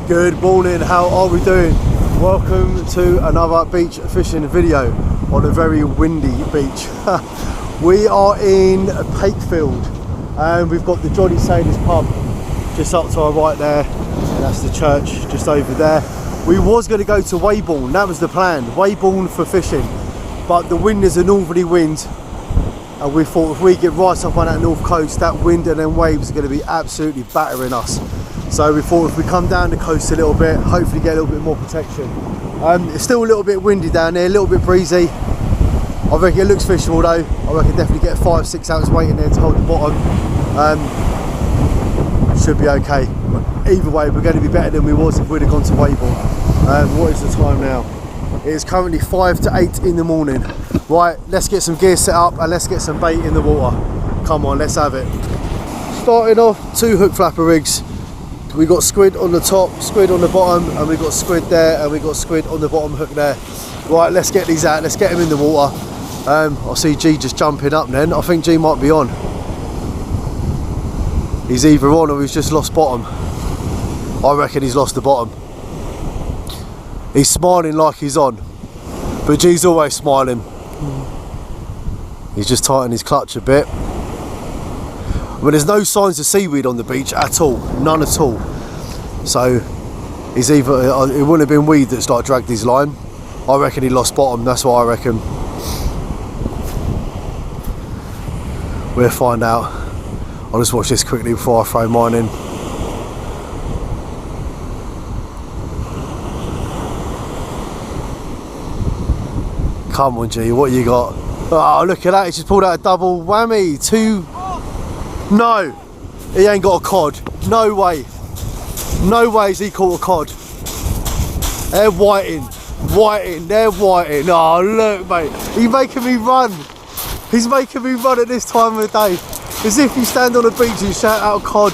Good morning, how are we doing? Welcome to another beach fishing video on a very windy beach. We are in Pakefield and we've got the Johnny Sailors pub just up to our right there, and that's the church just over there. We was going to go to Weybourne, that was the plan, Weybourne for fishing, but the wind is a northerly wind and we thought if we get right up on that north coast, that wind and then waves are going to be absolutely battering us. So we thought if we come down the coast a little bit, hopefully get a little bit more protection. It's still a little bit windy down there, a little bit breezy. I reckon it looks fishable though. I reckon definitely get a 5-6 ounce weight in there to hold the bottom. Should be okay. Either way, we're going to be better than we was if we'd have gone to Weybourne. What is the time now? It is currently 5 to 8 in the morning. Right, let's get some gear set up and let's get some bait in the water. Come on, let's have it. Starting off, 2 hook flapper rigs. We got squid on the top, squid on the bottom, and we got squid there, and we got squid on the bottom hook there. Right, let's get these out, let's get them in the water. I see G just jumping up then. I think G might be on. He's either on or he's just lost bottom. I reckon he's lost the bottom. He's smiling like he's on, but G's always smiling. He's just tightening his clutch a bit. But there's no signs of seaweed on the beach at all, none at all. So he's either, it wouldn't have been weed that's like dragged his line. I reckon he lost bottom, that's what I reckon. We'll find out. I'll just watch this quickly before I throw mine in. Come on G, what you got? Oh, look at that, he just pulled out a double whammy. 2. No, he ain't got a cod. No way. No way has he caught a cod. They're whiting. Whiting, they're whiting. Oh, look, mate. He's making me run. He's making me run at this time of the day. As if you stand on the beach and shout out cod.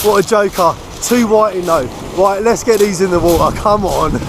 What a joker. 2 whiting though. Right, let's get these in the water. Come on.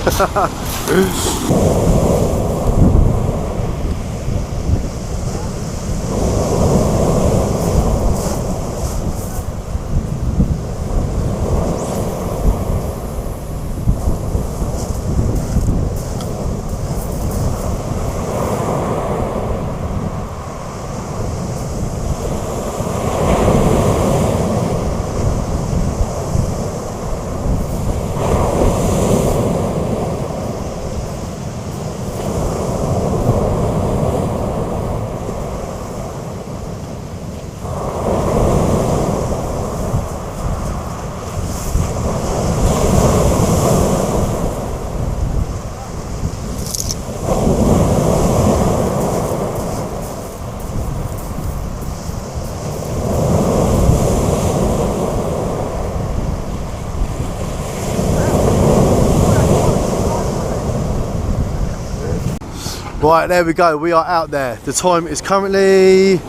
Right, there we go, we are out there. The time is currently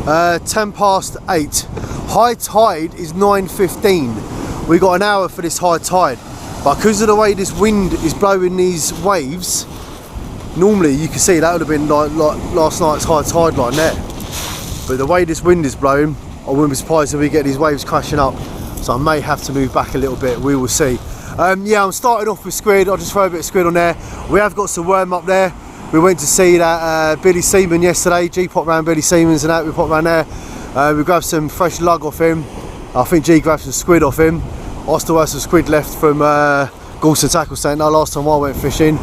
10 past 8. High tide is 9:15. We got an hour for this high tide, but because of the way this wind is blowing these waves, normally you can see that would have been like last night's high tide line there. But the way this wind is blowing, I wouldn't be surprised if we get these waves crashing up. So I may have to move back a little bit, we will see. Yeah, I'm starting off with squid. I'll just throw a bit of squid on there. We have got some worm up there. We went to see that Billy Seaman yesterday. G popped round Billy Seaman's and that, we popped round there. We grabbed some fresh lug off him. I think G grabbed some squid off him. I still have some squid left from Galston Tackle Centre last time I went fishing.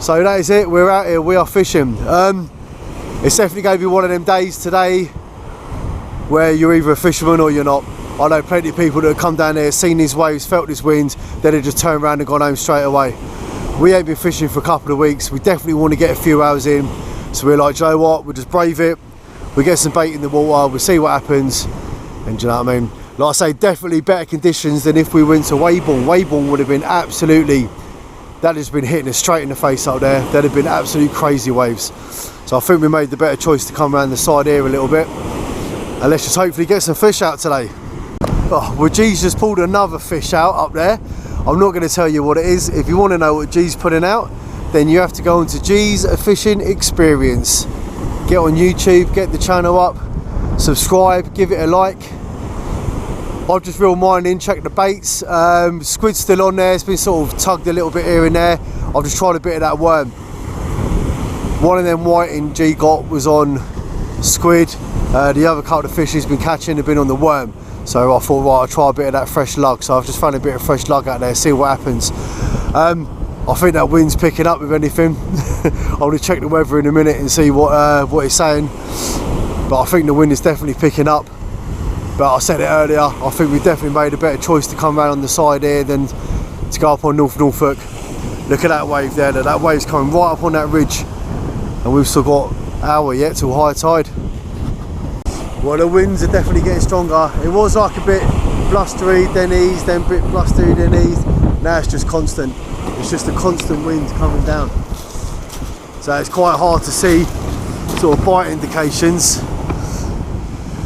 So that is it, we're out here, we are fishing. It's definitely going to be one of them days today where you're either a fisherman or you're not. I know plenty of people that have come down here, seen these waves, felt this wind, then they just turned around and gone home straight away. We ain't been fishing for a couple of weeks. We definitely want to get a few hours in. So we're like, you know what, we'll just brave it. We get some bait in the water, we'll see what happens. And do you know what I mean? Like I say, definitely better conditions than if we went to Weybourne. Weybourne would have been absolutely, that has been hitting us straight in the face up there. There'd have been absolute crazy waves. So I think we made the better choice to come around the side here a little bit. And let's just hopefully get some fish out today. Oh, well, G's just pulled another fish out up there. I'm not going to tell you what it is. If you want to know what G's putting out, then you have to go onto G's Fishing Experience. Get on YouTube, get the channel up, subscribe, give it a like. I've just reeled mine in, checked the baits. Squid's still on there, it's been sort of tugged a little bit here and there. I've just tried a bit of that worm. One of them whiting G got was on squid. The other couple of fish he's been catching have been on the worm. So I thought, right, I'll try a bit of that fresh lug. So I've just found a bit of fresh lug out there, see what happens. I think that wind's picking up, if anything. I'll check the weather in a minute and see what it's saying. But I think the wind is definitely picking up. But I said it earlier, I think we've definitely made a better choice to come around on the side here than to go up on North Norfolk. Look at that wave there, that wave's coming right up on that ridge. And we've still got an hour yet till high tide. Well, the winds are definitely getting stronger. It was like a bit blustery, then eased, then a bit blustery, then eased. Now it's just constant. It's just a constant wind coming down. So it's quite hard to see sort of bite indications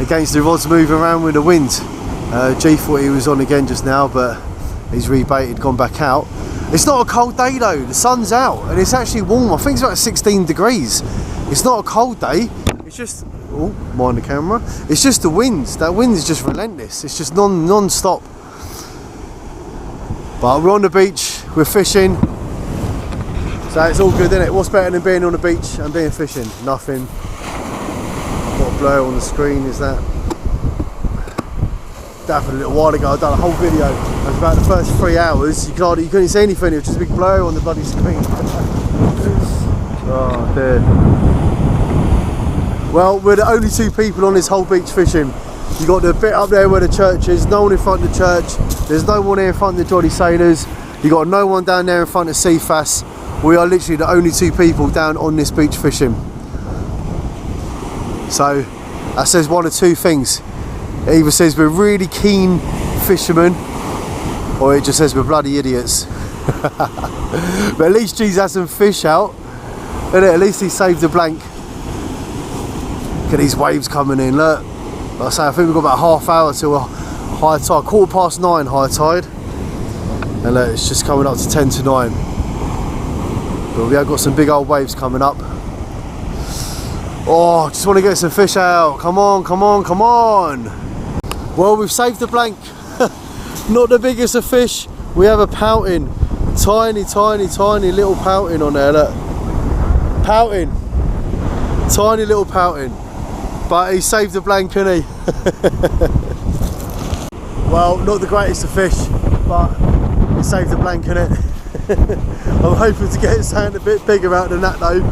against the rods moving around with the wind. G thought he was on again just now, but he's rebaited, gone back out. It's not a cold day though, the sun's out and it's actually warm. I think it's about 16 degrees. It's not a cold day, it's just, oh, mind the camera. It's just the winds, that wind is just relentless. It's just non-stop. But we're on the beach, we're fishing. So it's all good, isn't it? What's better than being on the beach and being fishing? Nothing. Got a blur on the screen, is that? That happened a little while ago. I've done a whole video. It was about the first 3 hours. You couldn't see anything. It was just a big blur on the bloody screen. Oh dear. Well, we're the only two people on this whole beach fishing. You got the bit up there where the church is. No one in front of the church. There's no one here in front of the Jolly Sailors. You got no one down there in front of Seafass. We are literally the only two people down on this beach fishing. So that says one of two things. It either says we're really keen fishermen, or it just says we're bloody idiots. But at least G's had some fish out, and at least he saved the blank. Look at these waves coming in, look. Like I say, I think we've got about half hour till a high tide, 9:15 high tide. And look, it's just coming up to 10 to 9. But we have got some big old waves coming up. Oh, just want to get some fish out. Come on, come on, come on. Well, we've saved the blank. Not the biggest of fish. We have a pouting. Tiny, tiny, tiny little pouting on there, look. Pouting. Tiny little pouting. But he saved the blank, didn't he? Well, not the greatest of fish, but he saved the blank, innit? I'm hoping to get something a bit bigger out than that though.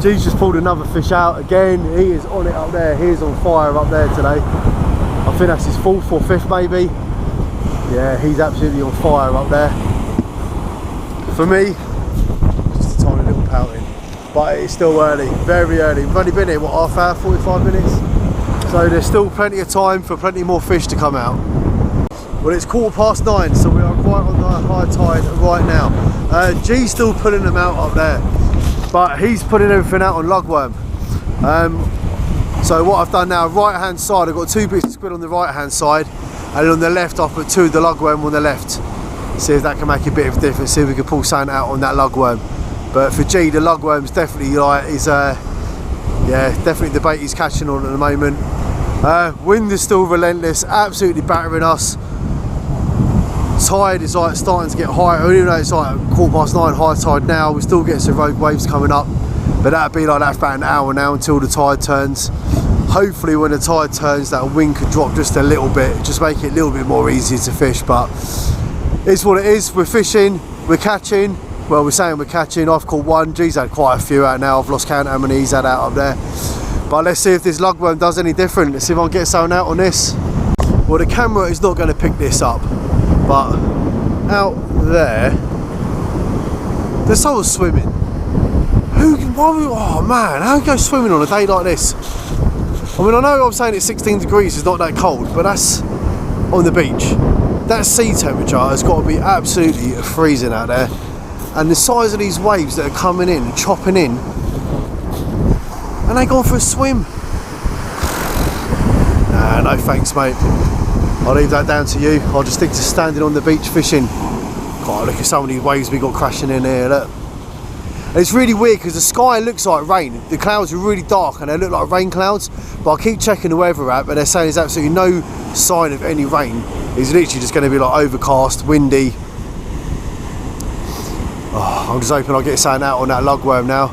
G's just pulled another fish out again. He is on it up there. He is on fire up there today. I think that's his fourth or fifth maybe. Yeah, he's absolutely on fire up there. For me, just a tiny little pouting. But it's still early, very early. We've only been here, what, half hour, 45 minutes? So there's still plenty of time for plenty more fish to come out. Well, it's 9:15, so we are quite on the high tide right now. G's still pulling them out up there, but he's putting everything out on lugworm. So what I've done now, right hand side, I've got 2 bits of squid on the right hand side, and on the left I've put 2 of the lugworm on the left. See if that can make a bit of a difference, see if we can pull something out on that lugworm. But for G, the lugworm's definitely like, yeah, definitely the bait he's catching on at the moment. Wind is still relentless, absolutely battering us. Tide is like starting to get higher, even though it's like 9:15 high tide now, we still get some rogue waves coming up. But that'll be like that for about an hour now until the tide turns. Hopefully when the tide turns, that wind could drop just a little bit, just make it a little bit more easy to fish. But it's what it is. We're fishing, we're catching. Well, we're saying we're catching. I've caught 1. G's had quite a few out now. I've lost count how many he's had out up there. But let's see if this lugworm does any different. Let's see if I can get something out on this. Well, the camera is not going to pick this up, but out there, there's someone swimming. Oh man, how can you go swimming on a day like this? I mean, I know I'm saying it's 16 degrees, it's not that cold, but that's on the beach. That sea temperature has got to be absolutely freezing out there. And the size of these waves that are coming in and chopping in, and they gone for a swim. Nah, no thanks, mate. I'll leave that down to you. I'll just stick to standing on the beach fishing. God, look at some of these waves we got crashing in here, look. And it's really weird because the sky looks like rain. The clouds are really dark and they look like rain clouds, but I keep checking the weather app and they're saying there's absolutely no sign of any rain. It's literally just going to be like overcast, windy. Oh, I'm just hoping I'll get something out on that lugworm now.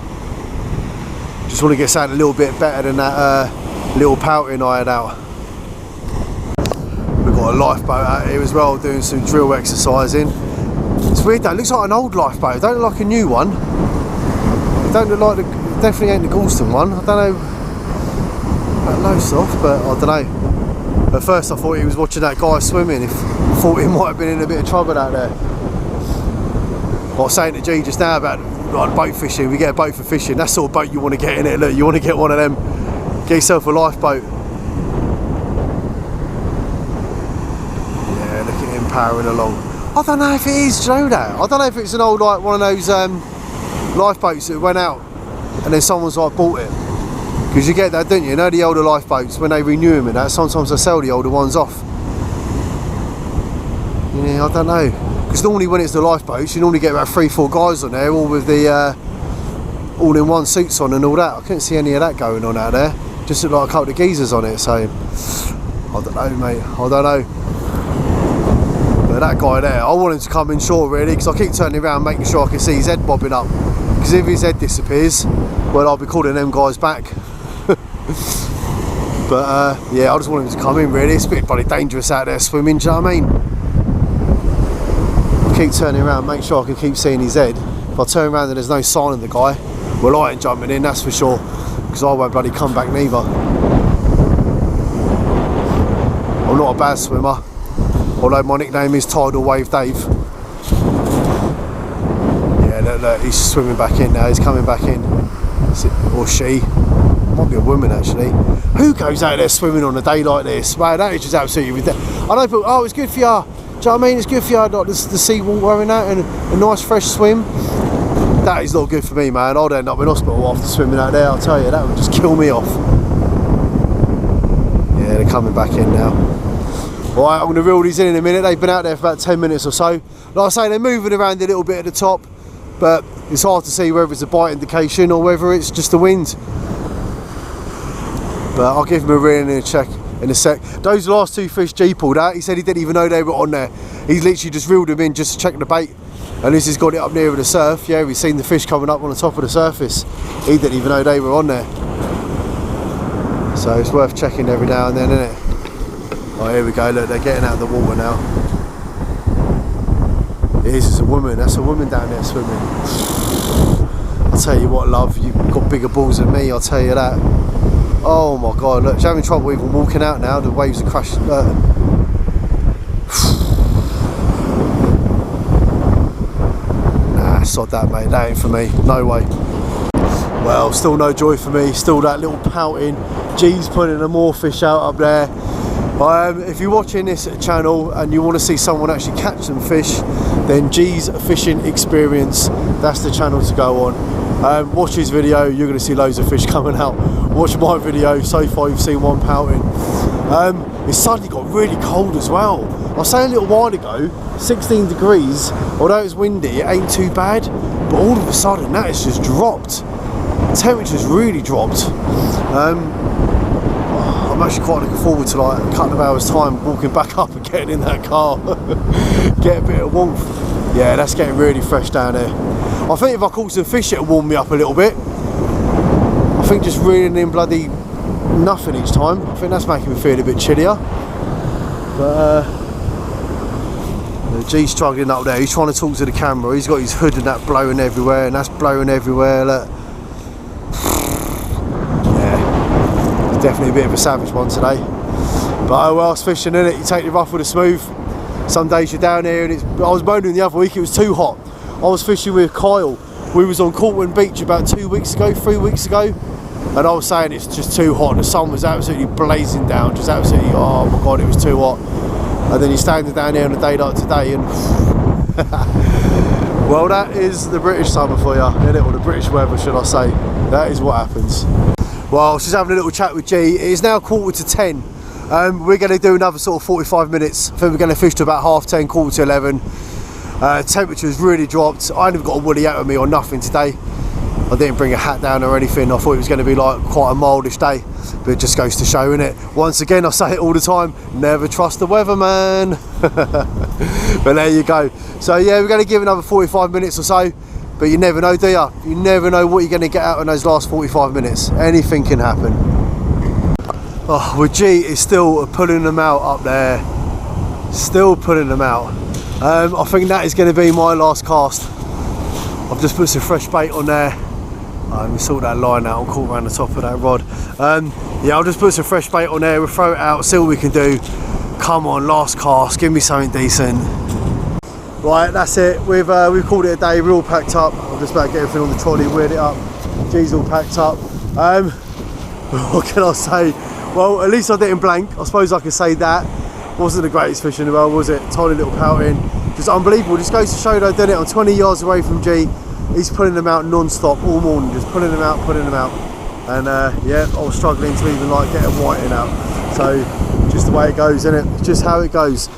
Just want to get something a little bit better than that little pouting I had out. We've got a lifeboat out here as well, doing some drill exercising. It's weird though, it looks like an old lifeboat. It don't look like a new one. It don't look like definitely ain't the Galston one. I don't know about Lowestoft, but I don't know. At first I thought he was watching that guy swimming. I thought he might have been in a bit of trouble out there. I was saying to G just now about like boat fishing. We get a boat for fishing. That's the sort of boat you want to get in it. Look, you want to get one of them. Get yourself a lifeboat. Yeah, look at him powering along. I don't know if it is, do you know that? I don't know if it's an old like one of those lifeboats that went out and then someone's like bought it. Because you get that, don't you? You know the older lifeboats, when they renew them and that, sometimes they sell the older ones off. Yeah, I don't know. Because normally when it's the lifeboats, you normally get about 3-4 guys on there, all with the all-in-one suits on and all that. I couldn't see any of that going on out there. Just looked like a couple of geezers on it, so I don't know, mate. I don't know. But that guy there, I want him to come in shore really, because I keep turning around making sure I can see his head bobbing up. Because if his head disappears, well, I'll be calling them guys back. But yeah, I just want him to come in really. It's a bit bloody dangerous out there swimming, do you know what I mean? Keep turning around, make sure I can keep seeing his head. If I turn around and there's no sign of the guy, well, I ain't jumping in, that's for sure, because I won't bloody come back neither. I'm not a bad swimmer, although my nickname is Tidal Wave Dave. Yeah, look, he's swimming back in now, he's coming back in. Or she, might be a woman actually. Who goes out there swimming on a day like this? Man, that is just absolutely ridiculous. I know people, oh, it's good for you. Do you know what I mean? It's good for you, like the sea water and that, and a nice fresh swim. That is not good for me, man. I'd end up in hospital after swimming out there, I'll tell you. That would just kill me off. Yeah, they're coming back in now. Alright, I'm going to reel these in a minute. They've been out there for about 10 minutes or so. Like I say, they're moving around a little bit at the top, but it's hard to see whether it's a bite indication or whether it's just the wind. But I'll give him a reel and a check in a sec. Those last 2 fish G pulled out, he said he didn't even know they were on there. He's literally just reeled them in just to check the bait. And this has got it up near the surf. Yeah, we've seen the fish coming up on the top of the surface. He didn't even know they were on there. So it's worth checking every now and then, isn't it? Oh, here we go, look, they're getting out of the water now. It is, it's a woman, that's a woman down there swimming. I'll tell you what, love, you've got bigger balls than me, I'll tell you that. Oh my god, look, she's having trouble even walking out now, the waves are crashing. Nah, sod that, mate, that ain't for me, no way. Well, still no joy for me, still that little pouting. G's putting a more fish out up there. If you're watching this channel and you want to see someone actually catch some fish, then G's Fishing Experience, that's the channel to go on. Watch his video, you're going to see loads of fish coming out. Watch my video, so far you've seen one pouting. It's suddenly got really cold as well. I was saying a little while ago, 16 degrees, although it's windy, it ain't too bad, but all of a sudden that has just dropped. Temperature's really dropped. I'm actually quite looking forward to like a couple of hours time walking back up and getting in that car. Get a bit of warmth. Yeah, that's getting really fresh down there. I think if I caught some fish it'll warm me up a little bit. I think just reeling in bloody nothing each time, I think that's making me feel a bit chillier. But G's struggling up there, he's trying to talk to the camera, he's got his hood and that blowing everywhere and that's blowing everywhere. Look. Definitely a bit of a savage one today, but oh well, it's fishing, innit? You take the rough with the smooth. Some days you're down here and it's, I was moaning the other week it was too hot. I was fishing with Kyle, we was on Cortland Beach about 3 weeks ago, and I was saying it's just too hot. The sun was absolutely blazing down, just absolutely, oh my god, it was too hot. And then you're standing down here on a day like today and well, that is the British summer for you, innit? Or the British weather, should I say. That is what happens. Well, she's having a little chat with G. It is now 10:15. We're going to do another sort of 45 minutes. I think we're going to fish to about 10:30, 11:15. Temperature's really dropped. I ain't even got a woolly out with me or nothing today. I didn't bring a hat down or anything. I thought it was going to be like quite a mildish day, but it just goes to show, innit? Once again, I say it all the time, never trust the weather, man. But there you go. So yeah, we're going to give another 45 minutes or so, but you never know, do you? You never know what you're going to get out in those last 45 minutes. Anything can happen. Oh, well, G is still pulling them out up there. Still pulling them out. I think that is going to be my last cast. I've just put some fresh bait on there. Let me sort that line out and caught around the top of that rod. Yeah, I'll just put some fresh bait on there. We'll throw it out, see what we can do. Come on, last cast, give me something decent. Right, that's it. We've called it a day. We're all packed up. I'm just about to get everything on the trolley, weird it up. G's all packed up. What can I say? Well, at least I didn't blank. I suppose I can say that. Wasn't the greatest fish in the world, was it? Tiny little pouting. Just unbelievable. Just goes to show that I did it. I'm 20 yards away from G. He's pulling them out non-stop all morning. Just pulling them out, pulling them out. And yeah, I was struggling to even like get a whiting out. So just the way it goes, isn't it? It's just how it goes.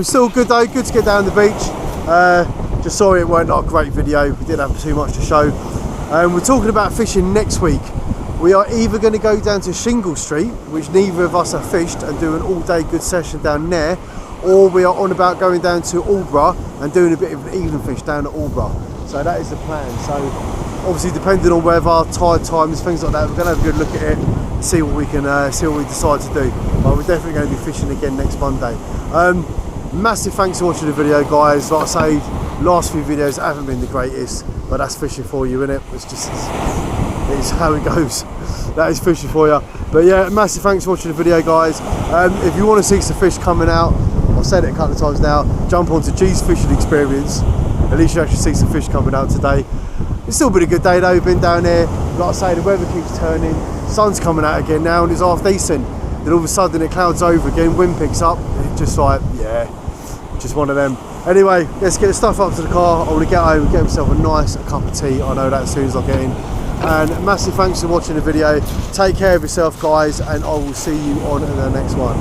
Still good though. Good to get down the beach. Just sorry it weren't like a great video. We didn't have too much to show. We're talking about fishing next week. We are either going to go down to Shingle Street, which neither of us have fished, and do an all-day good session down there, or we are on about going down to Aldborough and doing a bit of an evening fish down at Aldborough. So that is the plan. So obviously, depending on weather, tide times, things like that, we're going to have a good look at it, see what we can, see what we decide to do. But we're definitely going to be fishing again next Monday. Massive thanks for watching the video, guys. Like I say, last few videos haven't been the greatest, but that's fishing for you, innit? It's how it goes. That is fishing for you. But yeah, massive thanks for watching the video, guys. If you want to see some fish coming out, I've said it a couple of times now, jump onto G's Fishing Experience. At least you actually see some fish coming out today. It's still been a good day though. We've been down here, like I say, the weather keeps turning, sun's coming out again now and it's half decent. Then all of a sudden it clouds over again, wind picks up, it's just like, yeah, just one of them. Anyway, let's get the stuff up to the car. I want to get home and get myself a nice cup of tea. I know that as soon as I get in. And massive thanks for watching the video. Take care of yourself, guys, and I will see you on the next one.